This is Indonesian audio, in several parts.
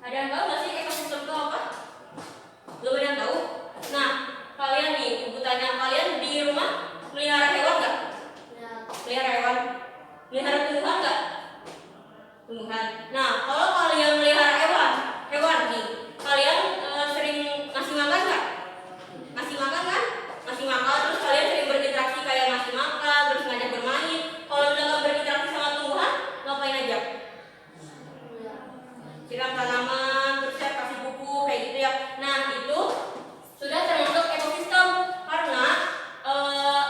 Ada yang tahu nggak sih ekosistem itu apa? Belum ada yang tahu? Nah, kalian nih, ibu tanya, kalian di rumah melihara hewan nggak? Melihara hewan? Melihara tumbuhan nggak? Tumbuhan. Nah, kalau kalian melihara hewan nih, kalian sering ngasih makan nggak? Ngasih makan kan? Ngasih makan, terus kalian sering berinteraksi kayak ngasih makan, terus ngajak bermain. Kalau misalkan berinteraksi sama tumbuhan, ngapain aja? Siram tanaman, terus saya kasih pupuk kayak gitu ya. Nah, itu sudah termasuk ekosistem karena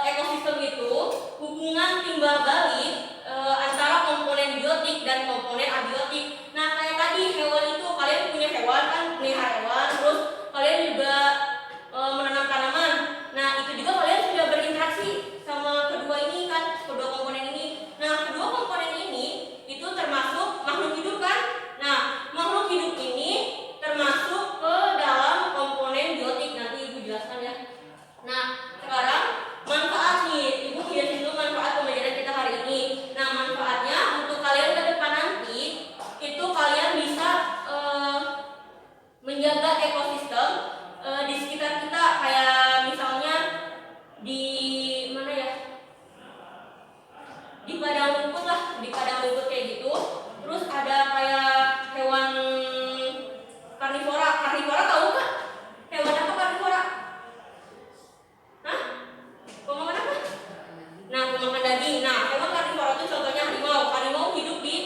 ekosistem itu hubungan timbal balik antara komponen biotik dan komponen abiotik. Nah, kayak tadi hewan itu, kalian punya hewan kan, melihara hewan, terus kalian juga menanam tanaman. Nah, itu juga kalian sudah berinteraksi sama kedua ini kan, kedua komponen ini. Nah, kedua komponen ini itu termasuk makhluk hidup kan. Nah, makhluk hidup ini termasuk ke dalam komponen biotik. Nanti ibu jelaskan ya. Nah, sekarang manfaat nih, ibu jelasin dulu manfaat pembelajaran kita hari ini. Nah, manfaatnya untuk kalian ke depan nanti itu kalian bisa menjaga ekosistem di sekitar kita, kayak misalnya di mana ya, di padang rumput lah, di padang rumput kayak gitu. Terus ada kayak hewan karnivora tahu nggak? Hewan apa karnivora? Hah? Pemakan apa? Nah, pemakan daging. Nah, hewan karnivora itu contohnya harimau hidup di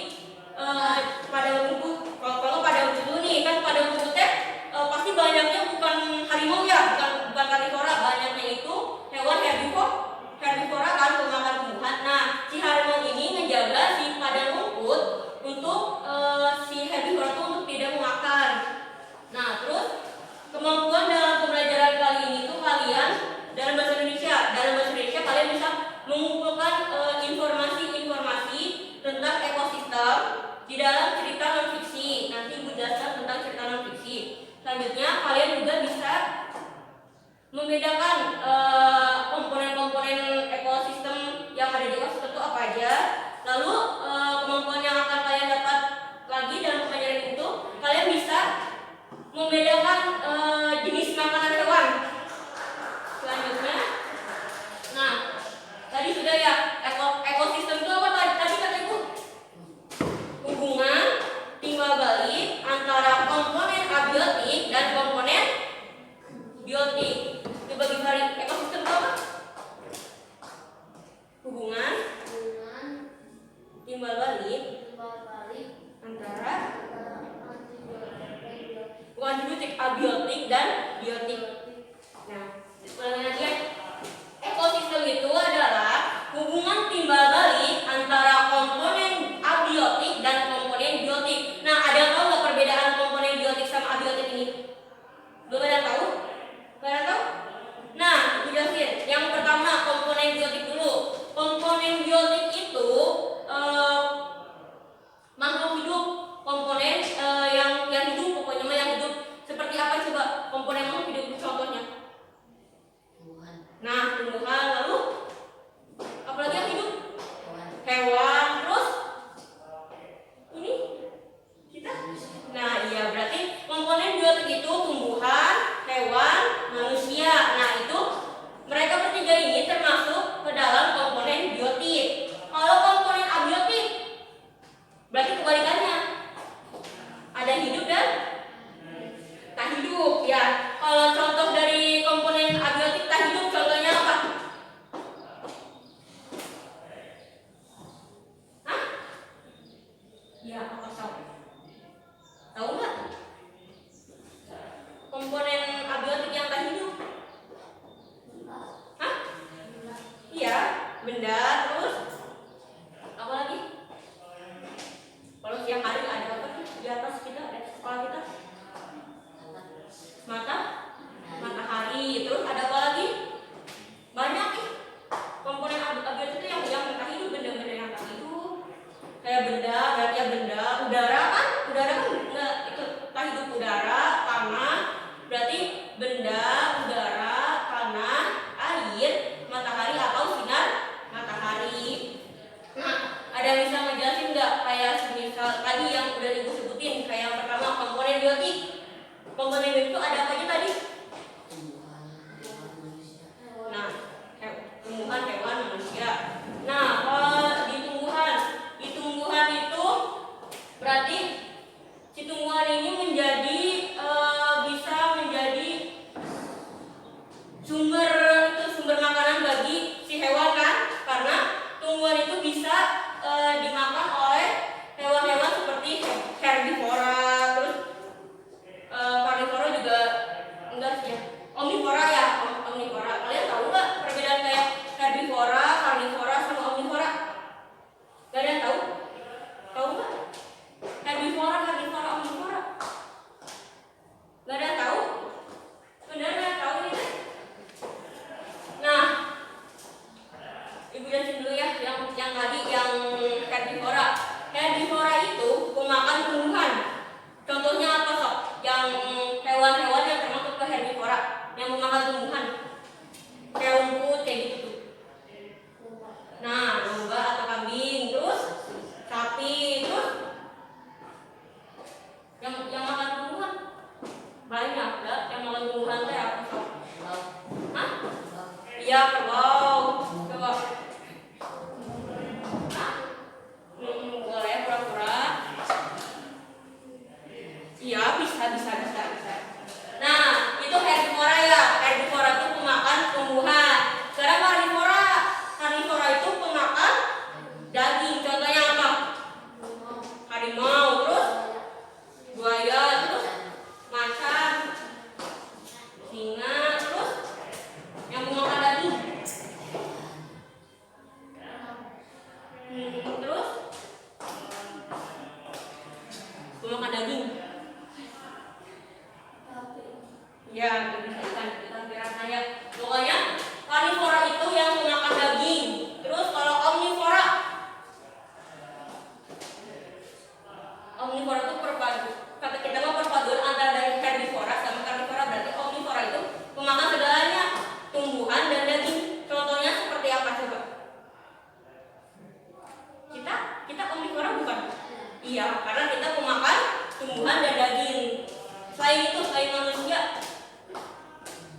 padang rumput. Kalau padang rumput dulu nih, kan padang rumputnya pasti banyaknya bukan harimau ya, bukan karnivora, banyaknya itu hewan herbivora kan, pemakan tumbuhan. Nah, si harimau ini ngejaga si padang rumput untuk si herbivora itu untuk tidak memakan. Nah, terus kemampuan dalam pembelajaran kali ini tuh kalian dalam bahasa Indonesia kalian bisa mengumpulkan informasi-informasi tentang ekosistem di dalam cerita non fiksi. Nanti ibu jelaskan tentang cerita non fiksi. Selanjutnya kalian juga bisa membedakan komponen-komponen ekosistem yang ada di ekosistem itu apa aja. Lalu kemampuan yang akan kalian dapat lagi dalam pembelajaran itu, kalian bisa membedakan jenis makanan hewan. Selanjutnya, nah tadi sudah ya, ekosistem itu apa tadi kata ibu? Hubungan timbal balik antara komponen abiotik dan komponen biotik. Coba dibalik, ekosistem itu apa? Hubungan timbal balik antara bukan biotik, abiotik dan biotik. Nah, ulangi lagi ya. Ekosistem itu adalah hubungan timbal balik antara komponen abiotik dan komponen biotik. Nah, ada yang tahu nggak perbedaan komponen biotik sama abiotik ini? Belum ada yang tahu? Belum ada yang tahu? Nah, aku jelasin. Yang pertama komponen biotik dulu. Komponen biotik itu makhluk hidup, komponen yang hidup, pokoknya mah yang hidup. Seperti apa coba komponen makhluk hidup contohnya? Nah, tumbuhan, lalu apalagi yang hidup? Hewan, terus ini kita. Nah, iya, berarti komponen biotik itu tumbuhan, hewan, manusia. Nah, itu mereka bertiga ini termasuk ke dalam komponen biotik. Kalau komponen abiotik berarti kebalikannya, ada hidup dan tak hidup ya. Kalau contoh dari komponen abiotik tak hidup contohnya apa? Hah? Ya, apa tahu nggak? Komponen abiotik yang tak hidup? Hah? Iya, benda. Terus apa lagi? Kalau siang hari ada apa sih di atas kita, ada kepala kita? Matahari. Terus ada apa lagi? Banyak nih komponen abiotik itu yang tak hidup, benda-benda yang tak hidup. Kayak benda, berarti ya benda. Udara kan nggak ikut tak hidup. Udara, tanah, berarti benda, udara, tanah, air, matahari atau sinar matahari. Nah, ada yang bisa ngejelasin nggak kayak misal tadi yang udah ibu sebutin, kayak hidup itu ada apa aja tadi? Nah, tumbuhan, hewan, manusia. Nah, kalau di tumbuhan itu berarti si tumbuhan ini menjadi bisa menjadi sumber makanan bagi si hewan kan? Karena tumbuhan itu bisa dimakan oleh hewan-hewan seperti herbivora, terus karnivora juga enggak sih ya. Omnivora ya, omnivora. Kalian tahu nggak perbedaan kayak herbivora, karnivora sama omnivora? Kalian tahu? Tahu nggak? Herbivora, karnivora, omnivora. Gak ada yang tahu? Benar nggak tahu ini? Nah, Ibu jelasin dulu ya yang tadi yang herbivora. Herbivora itu pemakan tumbuhan. Contohnya apa sob? Yang hewan-hewan yang termasuk ke herbivora yang memakan tumbuhan. Kayak rumput kayak gitu. Nah, domba atau kambing, terus sapi, terus yang makan tumbuhan banyak ya. Yang makan tumbuhan teh apa sob? Hah? Iya, kerbau. Coba. Boleh pura-pura. Iya, bisa. Nah, itu herbivora ya. Herbivora itu pemakan tumbuhan. Sekarang karnivora. Karnivora itu pemakan daging. Contohnya apa? Harimau, terus buaya, terus macan, singa, terus yang pemakan daging. Terus pemakan daging. Ya, ikan piranha ya. Pokoknya karnivora itu yang memakan daging. Terus kalau omnivora itu kata kita mah perpaduan antara dari herbivora sama karnivora. Berarti omnivora itu memakan segalanya, tumbuhan dan daging. Contohnya seperti apa coba? Kita omnivora bukan? Iya, karena kita pemakan tumbuhan dan daging. Selain manusia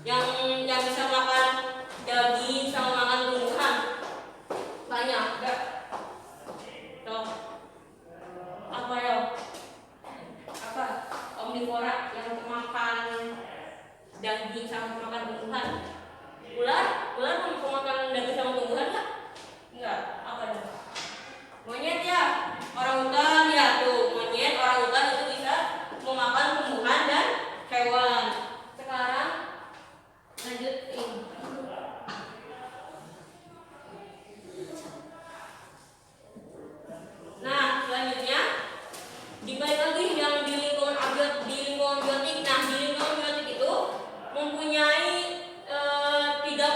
yang bisa makan daging sama makan tumbuhan banyak enggak? Tuh. Apa ya? Apa? Omnivora yang makan daging sama makan tumbuhan. Ular pemakan daging sama tumbuhan enggak? Enggak. Apa dong? Monyet ya. Orangutan ya tuh. Monyet, orangutan itu bisa memakan tumbuhan dan hewan. Sekarang lanjutin. Nah, selanjutnya dibalik lagi yang di lingkungan biotik. Nah, di lingkungan biotik itu mempunyai tiga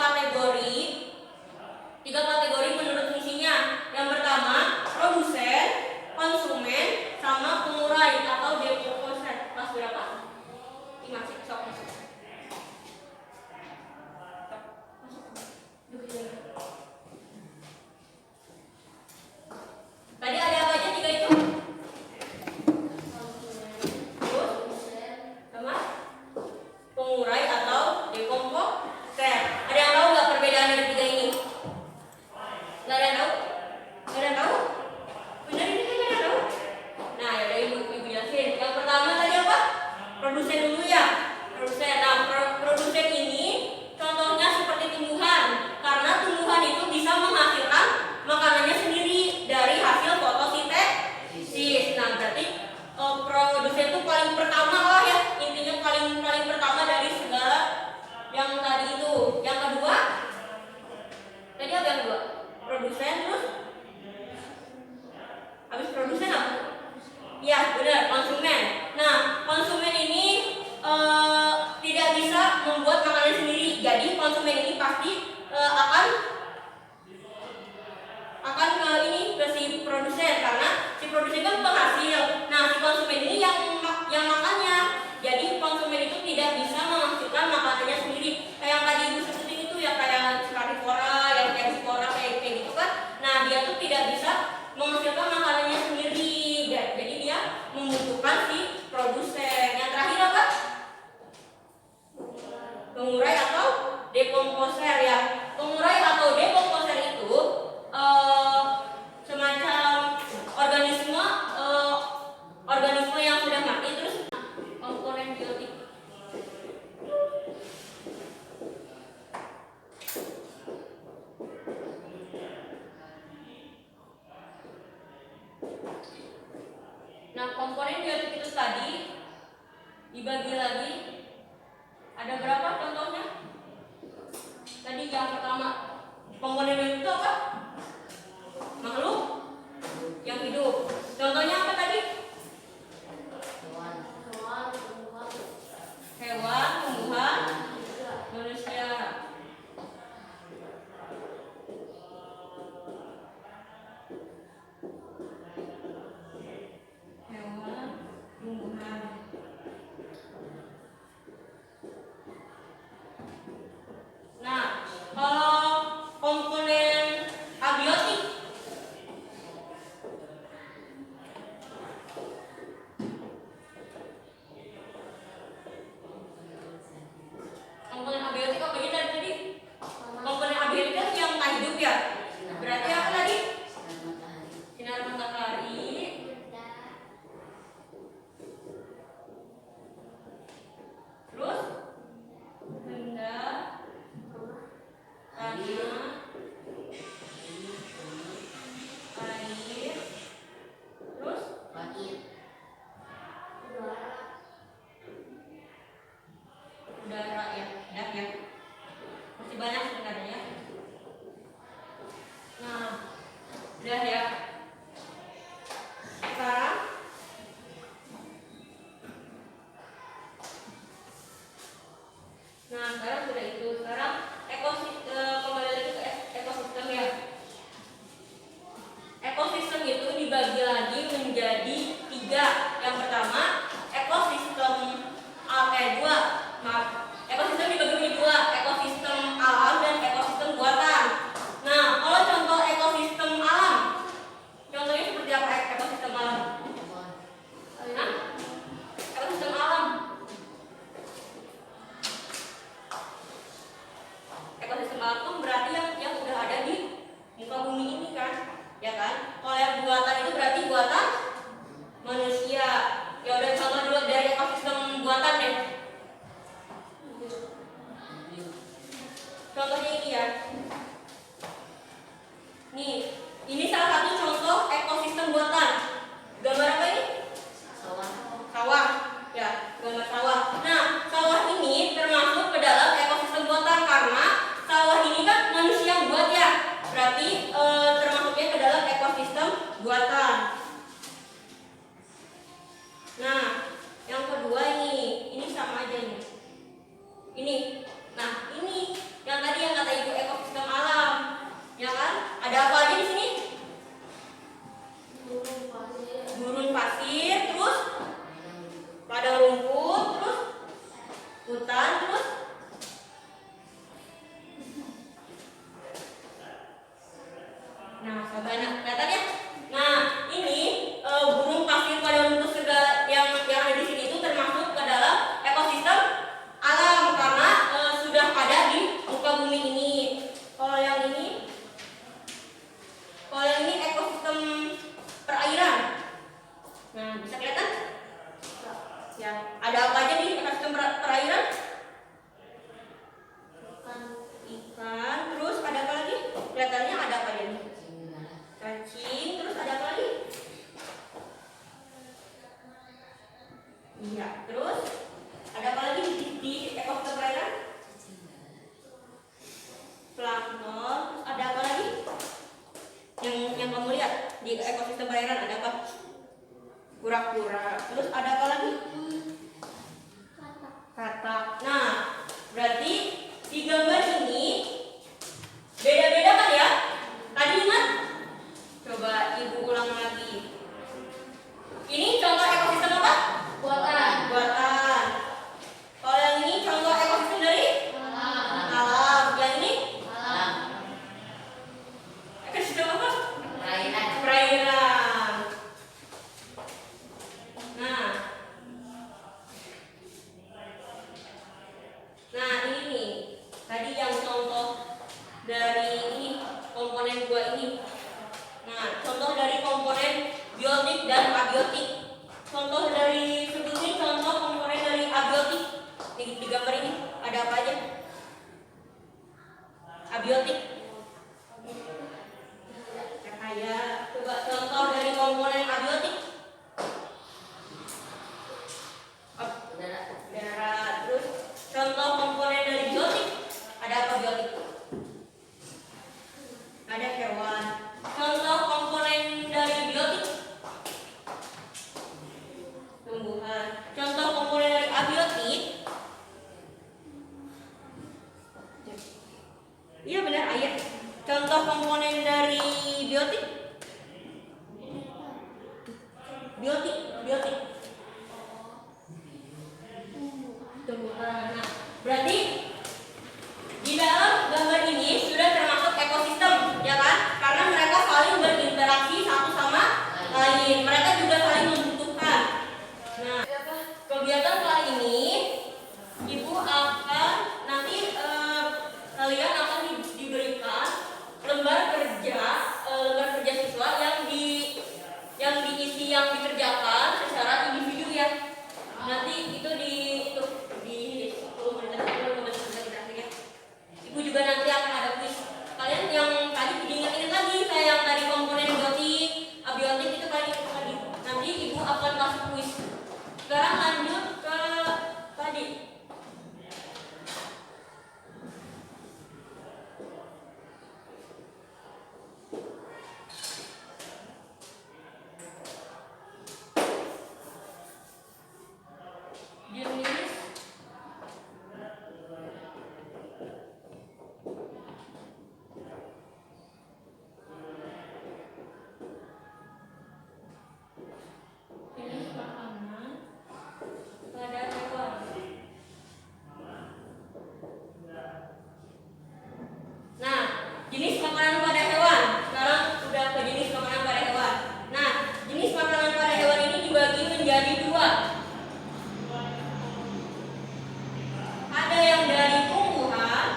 kategori menurut fungsinya. Yang pertama, produsen, konsumen, sama pengurai atau dekomposer. Kelas berapa? Ini masih sok masuk. Tadi ada apa aja tiga itu? Terus sama pengurai atau dekomposer. Ada yang tahu nggak perbedaan dari tiga ini? Nggak ada yang tahu? Nggak ada yang tahu? Benar ini kan nggak ada yang tahu? Nah, ya udah ibu jelasin. Yang pertama tadi apa? Produsen dulu ya. Produsen. Nah, produsen ini contohnya seperti tumbuhan. Karena tumbuhan itu bisa menghasilkan makanannya sendiri dari hasil fotosintesis. Nah, berarti produsen itu paling pertama lah ya. Intinya paling pertama dari segala yang tadi itu. Yang kedua, tadi apa yang kedua? Produsen, terus habis produsen apa? Ya, benar, konsumen. Nah, konsumen ini tidak bisa membuat makanan sendiri. Jadi konsumen ini pasti akan ke si produsen, karena si produsen kan penghasil. Nah, si konsumen ini yang makannya. Jadi konsumen itu tidak bisa menghasilkan makanannya sendiri. Kayak yang tadi ibu sebutin itu ya, kayak karnivora, yang herbivora kayak gitu kan. Nah, dia tuh tidak bisa menghasilkan makanannya sendiri. Jadi dia membutuhkan si produsen. Yang terakhir apa? komponen biotik itu tadi dibagi lagi ada berapa contohnya? Tadi yang pertama, komponen biotik itu apa? Makhluk yang hidup. Contohnya apa tadi? Hewan, tumbuhan, manusia. Hewan, tumbuhan. Nah, kalau komponen abiotik, komponen abiotik apa aja tadi? Komponen abiotik kan yang tak hidup ya. Berarti apa tadi? Sinar matahari, terus benda, tanah, air, terus udara ya, ya. Masih banyak sebenarnya ya. Nah, udah ya. Sekarang sudah itu. Sekarang kembali lagi ke ekosistem ya. Ekosistem itu dibagi lagi menjadi 3. Yang pertama, ekosistem dibagi menjadi 2, ekosistem alam dan ekosistem buatan. Nah, kalau contoh ekosistem alam, contohnya seperti apa ekosistem alam? Nah, ekosistem alam. Ekosistem alam itu berarti yang udah ada di muka bumi ini kan, ya kan? Kalau yang buatan itu berarti buatan manusia. Ya udah, contoh dulu dari ekosistem buatan deh. Contohnya ini ya. Nih, ini salah satu contoh ekosistem buatan. Gambar apa ini? Sawah. Ya, gambar sawah. Nah, sawah ini termasuk ke dalam ekosistem buatan karena sawah ini kan manusia yang buat ya. Berarti termasuknya ke dalam ekosistem buatan. Nah, yang kedua ini sama aja nih. Ini. Nah, ini yang tadi yang kata Ibu ekosistem alam. Ya kan? Ada apa aja di sini? Gurun pasir, terus padang rumput, terus hutan, terus banyak kelihatan ya. Nah, ini gurun pasir padang rumput segala yang ada di sini itu termasuk ke dalam ekosistem alam karena sudah ada di muka bumi ini. Kalau yang ini ekosistem perairan. Nah, bisa kelihatan? Ya, ada apa aja di ekosistem perairan? Ikan, terus ada apa lagi? Kelihatannya ada apa aja nih? Cacing, terus ada apa lagi? Iya, terus ada apa lagi di ekosistem perairan? Plankton, terus ada apa lagi? Yang kamu lihat di ekosistem perairan ada apa? Kura-kura, terus ada apa lagi? Katak. Nah, berarti di gambar ini beda-beda kan ya? Tadi ingat? Coba Ibu ulang lagi. Ini contoh ekosistem apa? Buatan. Kalau yang ini contoh ekosistem dari? Alam. Yang ini? Alam. Ekosistem apa? Perairan. Nah, kegiatan kali ini Ibu akan nanti kalian akan diberikan lembar kerja siswa yang diisi yang dikerjakan secara individu ya. Nanti itu di 10 menit ya. Ibu juga nanti akan ada kuis. Kalian yang tadi diingat-ingat lagi kayak yang tadi komponen biotik, abiotik itu kalian ingat lagi. Nanti Ibu akan kasih kuis. Sekarang lanjut ke tadi. Jenis makanan pada hewan. Nah, jenis makanan pada hewan. Sekarang sudah ke jenis makanan pada hewan. Nah, jenis makanan pada hewan ini dibagi menjadi dua. Ada yang dari tumbuhan.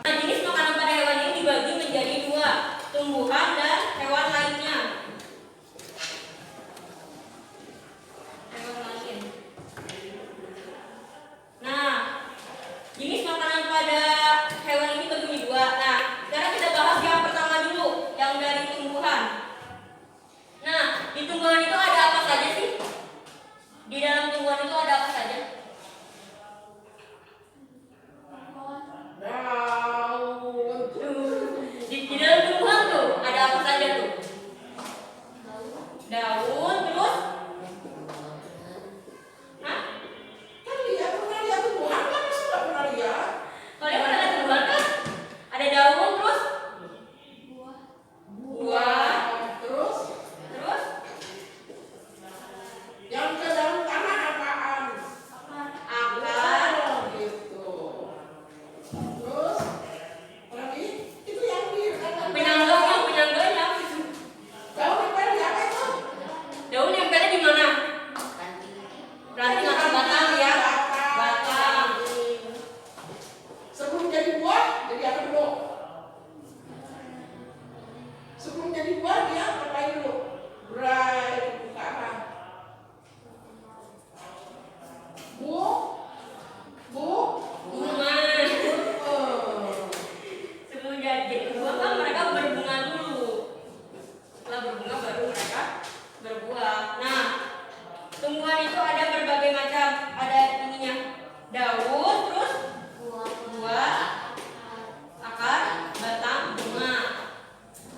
Nah, jenis makanan pada hewan ini dibagi menjadi dua, tumbuhan dan hewan lainnya. Hewan lain. Nah, jenis makanan pada hewan ini bagi menjadi dua. Nah, sekarang kita bahas yang pertama dulu, yang dari tumbuhan. Nah, di tumbuhan itu ada apa saja sih? Di dalam tumbuhan itu ada apa saja? Di dalam tumbuhan tuh ada apa saja tuh? Daun, terus? Hah? Kalian pernah lihat tumbuhan kan? Ada daun, terus? Buah. Terus? Yang ke dalam tanah apaan? Akar. Gitu. Terus lagi itu yang di Penyangganya apa itu? daun nempel di apa itu? Daun nempelnya di mana? Ranting atau batang ya? Batang. Sebelum jadi buah, jadi apa dulu? Sebelum jadi buah dia ngapain dulu? Berai, buka apa? Bunga. Sebelum jadi buah kan mereka berbunga dulu. Setelah berbunga baru mereka berbuah. Nah, tumbuhan itu ada berbagai macam. Ada ininya daun, terus buah, akar, batang, bunga.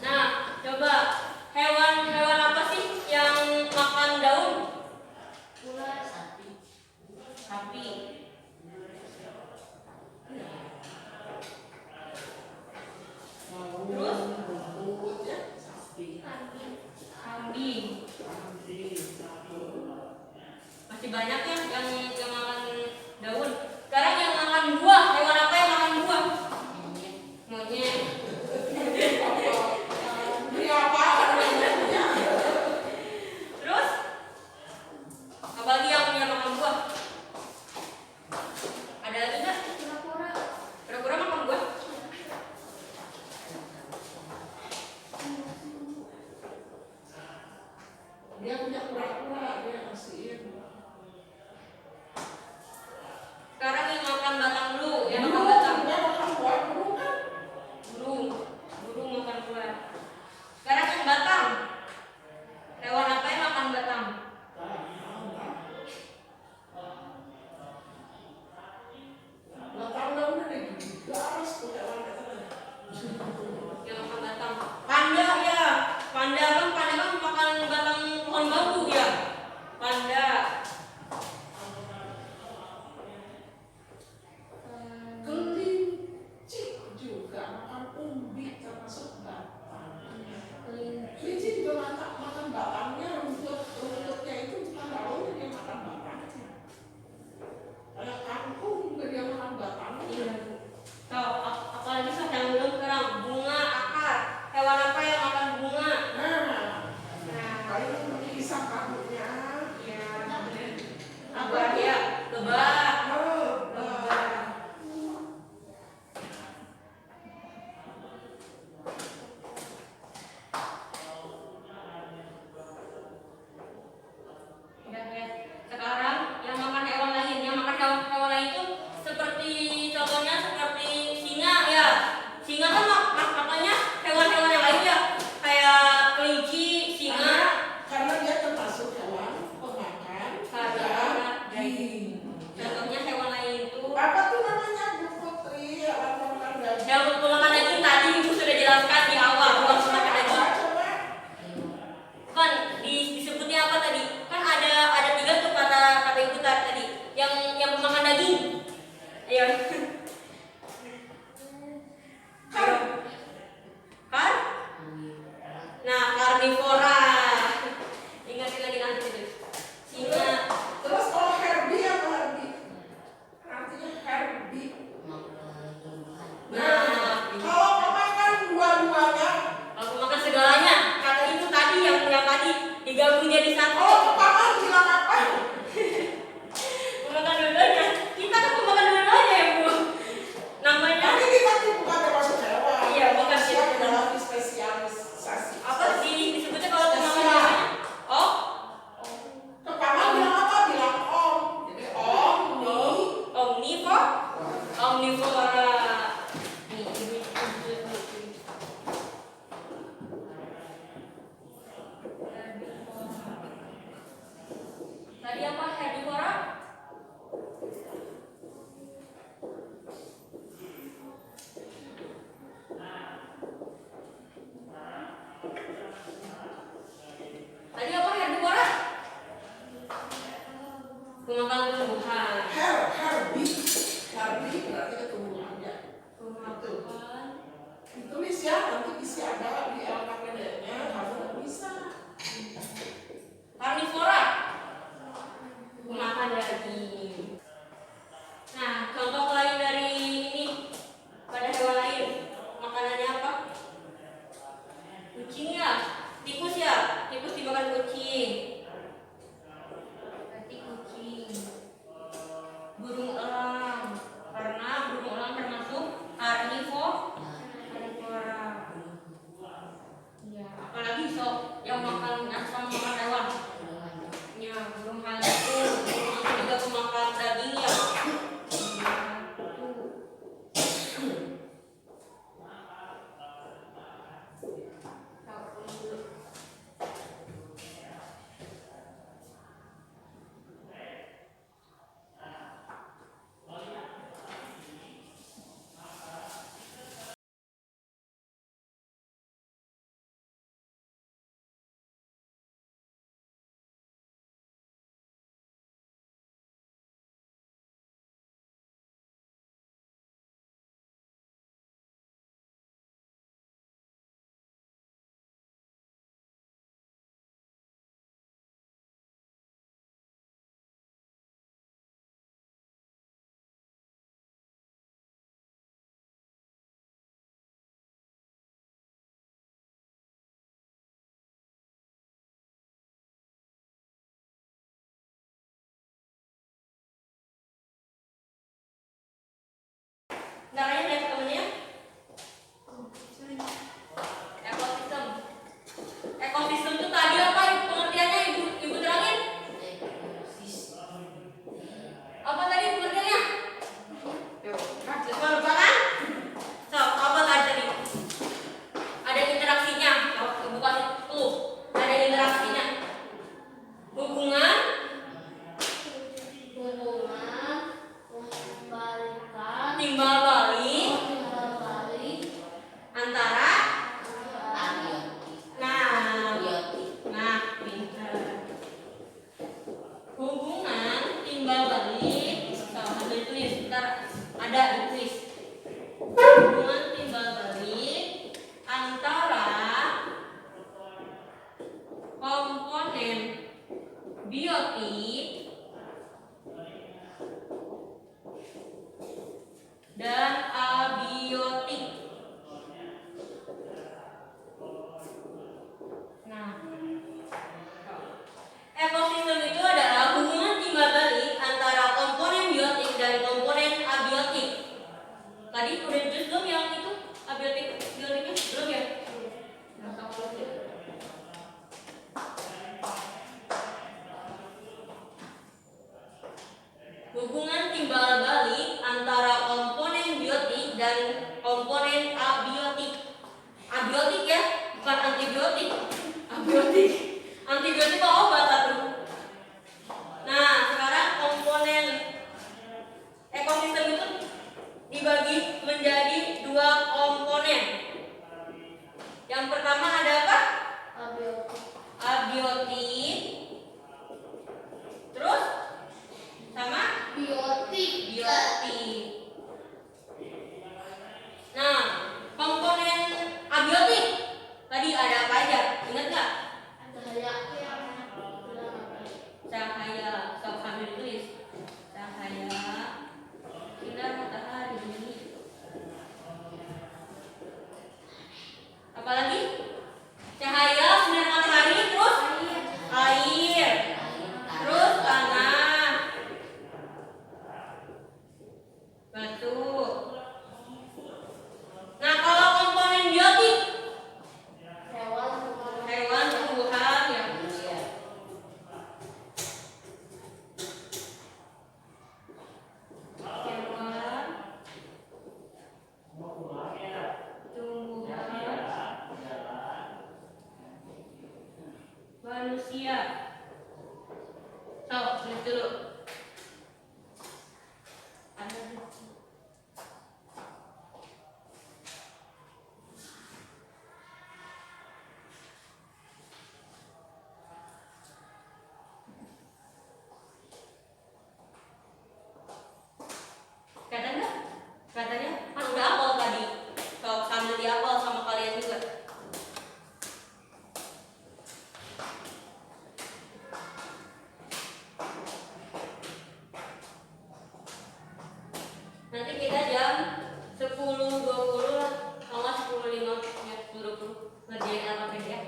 Nah, coba hewan apa sih yang makan daun? Sapi. Terus? Kambing. Masih banyak ya yang makan daun. Sekarang yang makan buah, hewan apa yang makan buah? Monyet. Beri apa? Terus? Apalagi yang makan buah? Ada lagi nggak? Kura-kura makan buah? Dia punya kura-kura, dia kasihin. Sekarang yang makan batang dulu, yang makan batang. Dia makan buah dulu kan? Burung makan buah. Sekarang yang batang. Hewan apa yang makan batang? Batang daunnya digaris tuh hewan katanya. Yang makan batang. Panda ya. Panda kan makan batang pohon bambu ya. Panda. karnivora. Ingatin lagi nanti itu. Singa. Terus kalau Herbie apa Herbie? Artinya Herbie. Nah, kalau memakan dua-duanya, Aku makan segalanya. Kata ibu tadi yang tadi digabung jadi satu. kalau paman bilang apa? Makan dua-duanya. Kita kan makan dua-duanya ya bu. Namanya Tapi kita tuh bukan termasuk hewan. Iya, bukan Manusia gitu. mengalami spesialisasi. apa sih disebutnya kalau makan dua-duanya? Oh, Ke paman bilang apa? Bilang om. Jadi omnivora. Nih, ini. Tadi apa herbivora? Tadi apa herbivora? Pemakan tumbuhan. Herbie. Herbie berarti ketumbuhannya. Pemakan. Ditulis ya, nanti isi ada di LKPD-nya, kamu nggak bisa. Karnivora. Pemakan daging. Nah, contoh lain dari ini pada hewan lain makanannya apa? Kucing ya, tikus ya, tikus dimakan kucing. Berarti kucing. Burung elang, karena burung elang termasuk karnivora. Ya, apalagi sok yang makan asam makan hewan. Ya, burung hantu, burung hantu juga pemakan daging ya. Caranya lihat temennya. Ekosistem. Ekosistem itu tadi apa pengertiannya ibu terangin? Apa tadi pengertiannya? Lupa kan? So, apa tadi? Ada interaksinya. Ibu kasih tuh. Ada interaksinya. Hubungan timbal balik antara pintar. Hubungan timbal balik sambil tulis ntar ada ditulis hubungan timbal balik antara komponen biotik dan abiotik. Nah, ekosistem itu adalah hubungan timbal balik antara komponen biotik dan komponen abiotik. Tadi udah ditulis belum yang itu abiotiknya belum ya? Hubungan timbal balik antara komponen biotik dan komponen abiotik. Abiotik ya, bukan antibiotik. Abiotik. Antibiotik kok obat satu. Nah, sekarang komponen ekosistem itu dibagi menjadi dua komponen. Yang pertama ada apa? Abiotik. Terus sama biotik. Nah, komponen abiotik tadi ada apa aja? Ingat nggak? manusia. So, tulis dulu. Katanya, kan udah hafal tadi. So, sambil dihafal sama kalian juga. Nanti kita jam 10.20 lah, sama 10.05 ya, 20 ngerjain LKPD ya.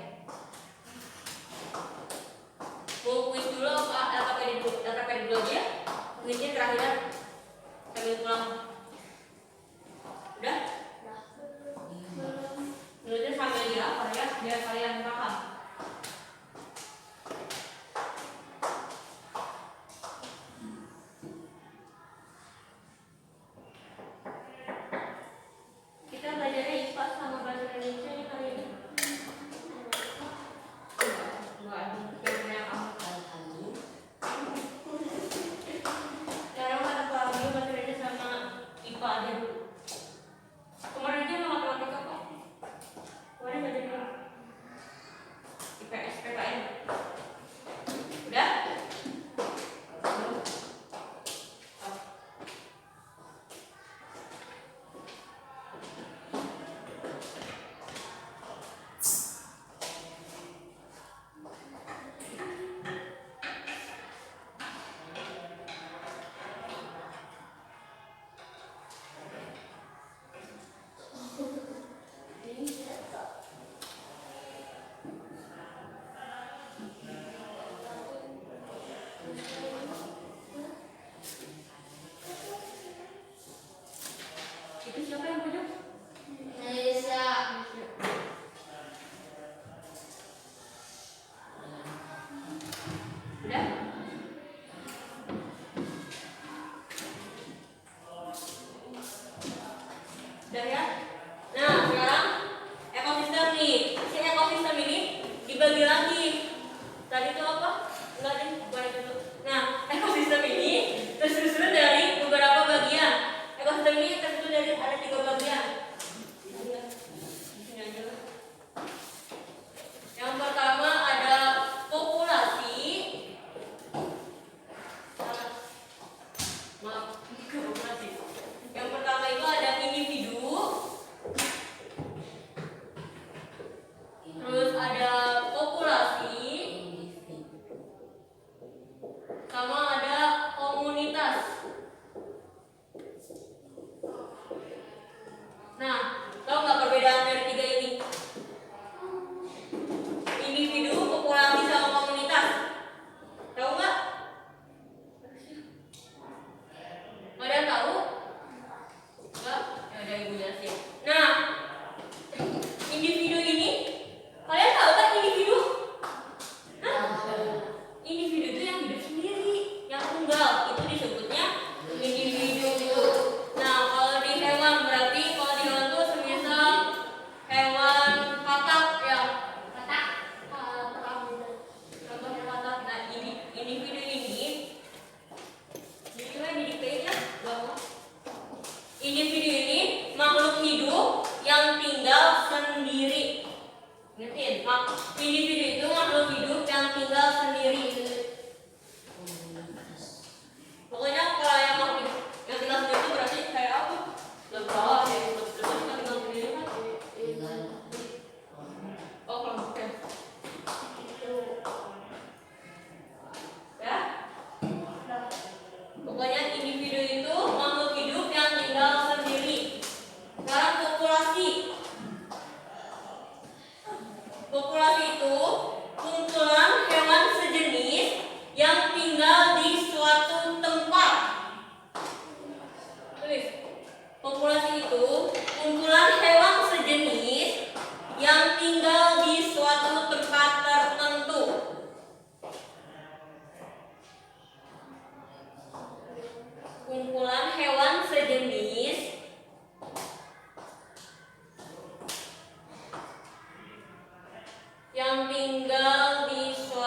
Mau kuis dulu apa LKPD dulu aja? Kuisnya terakhiran sambil pulang. Udah? Nulisnya sambil di apa ya, biar kalian paham. Kita belajarnya IPA sama bahasa Indonesia nih kali ini. Sekarang ada bahasa Indonesia sama IPA aja dulu. Kemarin aja sama matematika kok. Kemarin belajar IPS, PKN. Udah? Belum? Oh. Itu siapa yang baju? Nesa. Udah? Udah ya? Nah, sekarang ekosistem nih. Si ekosistem ini dibagi lagi. Tadi itu apa? Enggak deh, bukan itu. Nah, ekosistem ini tersusun dari beberapa bagian. Ekosistem ini tersusun dari ada 3 bagian. Sini aja lah. Yang pertama ada populasi. Maaf, populasi. Yang pertama itu ada individu. Terus ada populasi. Sama ada komunitas. Nah, tahu nggak perbedaan dari 3 ini? Individu, populasi, sama komunitas. Tahu nggak? Kalian tahu? Enggak? Ya udah ibu jelasin. Nah, individu ini, kalian tahu kan individu? Hah? Individu itu yang hidup sendiri, yang tunggal, itu disebutnya individu. Nah, kalau di hewan berarti kalau di hewan tuh semisal hewan katak ya. Katak. Contohnya katak. Nah, individu ini judulnya didiktein ya, bahwa individu ini makhluk hidup yang tinggal sendiri. Ingetin, individu itu makhluk hidup yang tinggal sendiri. Pokoknya kalau yang makhluk yang tinggal sendiri itu berarti kayak apa? Lebah, ya, lebah kan tinggal sendiri kan? Oh, kelompok ya. Ya? Pokoknya individu itu makhluk hidup yang tinggal sendiri. Sekarang populasi. Populasi itu kumpulan hewan sejenis yang tinggal di suatu tempat. Tulis. Populasi itu kumpulan hewan sejenis yang tinggal di suatu tempat tertentu. Kumpulan hewan sejenis yang tinggal di suatu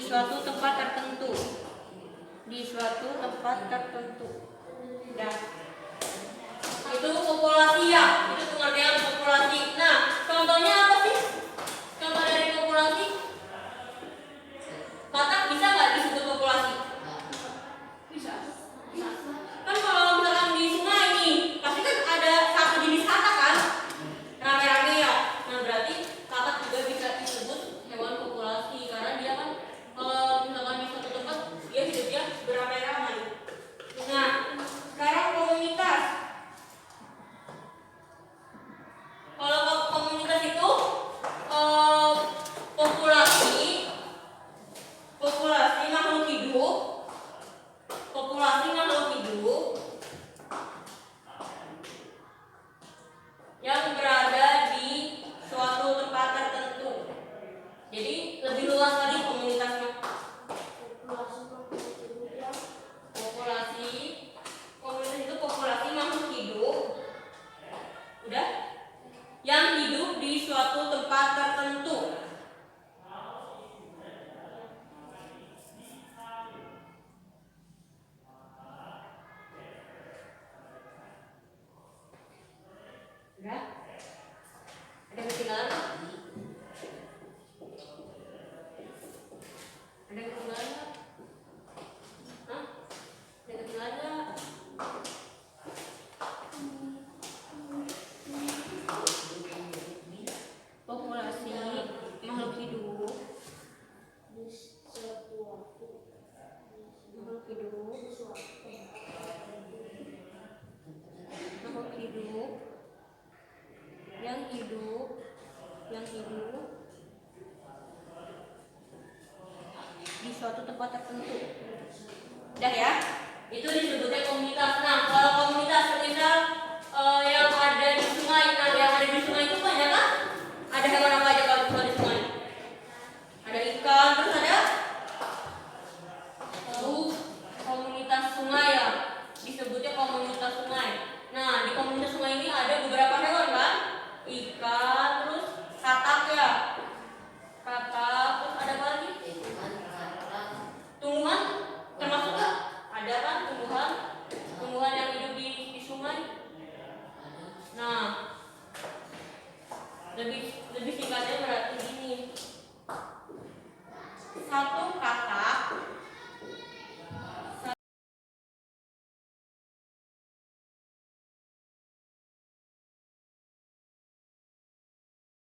suatu tempat tertentu. Di suatu tempat tertentu. Udah. Itu populasi ya. Itu pengertian populasi. Nah, contohnya apa sih? Contoh dari populasi? Katak bisa nggak disebut populasi? Bisa. Kan kalau misalkan di sungai nih, pasti kan ada satu jenis katak kan? Rame-rame ya. Nah, berarti katak juga bisa disebut hewan populasi karena dia kan kalau misalkan di satu tempat dia hidupnya beramai-ramai. Nah, sekarang komunitas. Kalau komunitas itu populasi makhluk hidup, yang berada di suatu tempat tertentu. Jadi lebih luas lagi komunitasnya. Komunitas itu populasi makhluk hidup, udah, yang hidup di suatu tempat tertentu. Udah? Ada ketinggalan? Ada ketinggalan? Hah? Ada ketinggalan? Populasi makhluk hidup. Makhluk hidup yang hidup di suatu tempat tertentu. Udah ya? Itu disebutnya komunitas. Nah, kalau komunitas misal yang ada di sungai, nah yang ada di sungai itu banyak kan? Ada hewan apa aja kalau di sungai? Ada ikan, terus ada komunitas sungai ya. Disebutnya komunitas sungai. Nah, di komunitas sungai ini ada beberapa hewan kan? Ikan, terus katak ya. Katak, terus ada apa lagi? Tumbuhan termasuk nggak? Ada kan tumbuhan yang hidup di sungai. Nah, lebih singkatnya berarti gini. Satu katak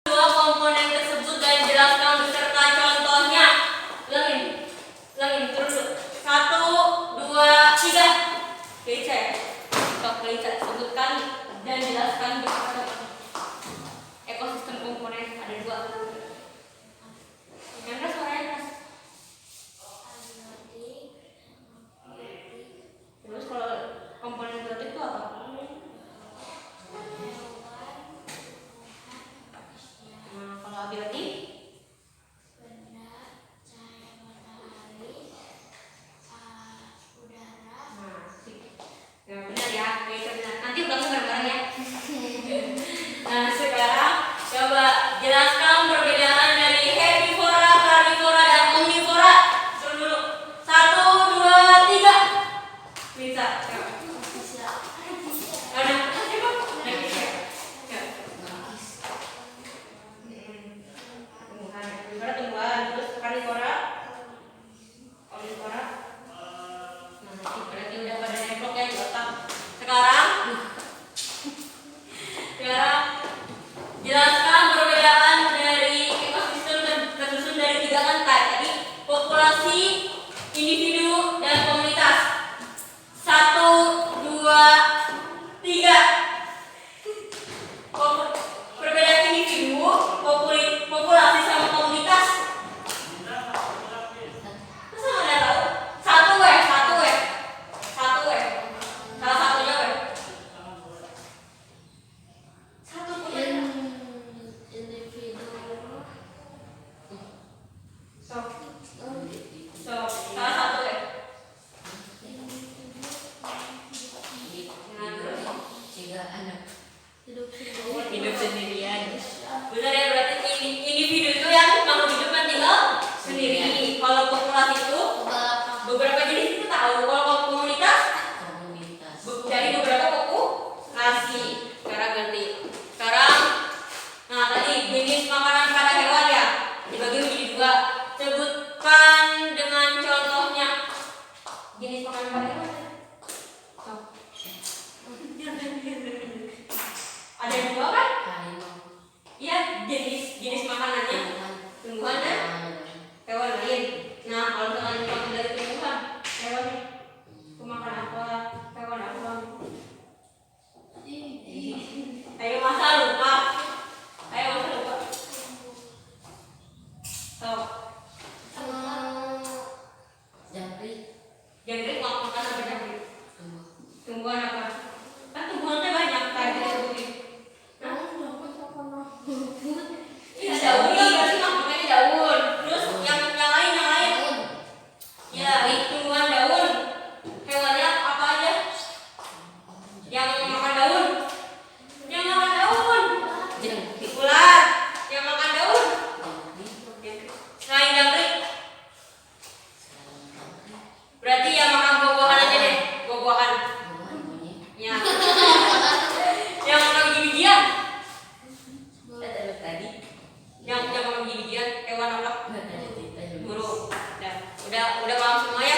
dua komponen tersebut dan jelaskan beserta contohnya. Ulangin terus. 1, 2, 3. Kelicat. Sebutkan dan jelaskan beserta ekosistem komponen. Ada 2. Yang keras suaranya keras. Terus kalau komponen biotik itu apa? Nah, kalau abiotik ya benar ya, benar. Nanti ulang bareng-bareng ya. Nah, sekarang coba jelaskan perbedaan dari herbivora, karnivora, dan omnivora. Suruh dulu. 1, 2, 3. Bisa. Ada coba. Tumbuhan, terus karnivora, omnivora. Nah, berarti udah pada nemplok ya di otak. Sekarang jelaskan perbedaan dari ekosistem tersusun dari 3 lantai. Jadi populasi, individu, dan komunitas. 1, 2, 3. Perbedaan individu, populasi sama komunitas. Masa nggak tahu? Satu weh. Salah satunya weh. Satu punya. So, salah satu weh. jenis makanannya tumbuhan dan hewan lain. Nah, kalau misalkan cuma dari tumbuhan, hewan kemakan apa, hewan apa? Ayo masa lupa. So, jangkrik makan apa jangkrik? Tumbuhan apa? Kan tumbuhannya banyak tadi disebutin. Iya daun, berarti makannya daun. Terus yang lain. Ya, tumbuhan daun. Hewannya apa aja? Yang makan daun. Ular. Yang makan daun. Selain jangkrik. Berarti yang makan buah-buahan aja deh, buah-buahan. Ya. Yang makan biji-bijian. Yang makan biji-bijian, hewan apa? Burung. Udah paham semua ya?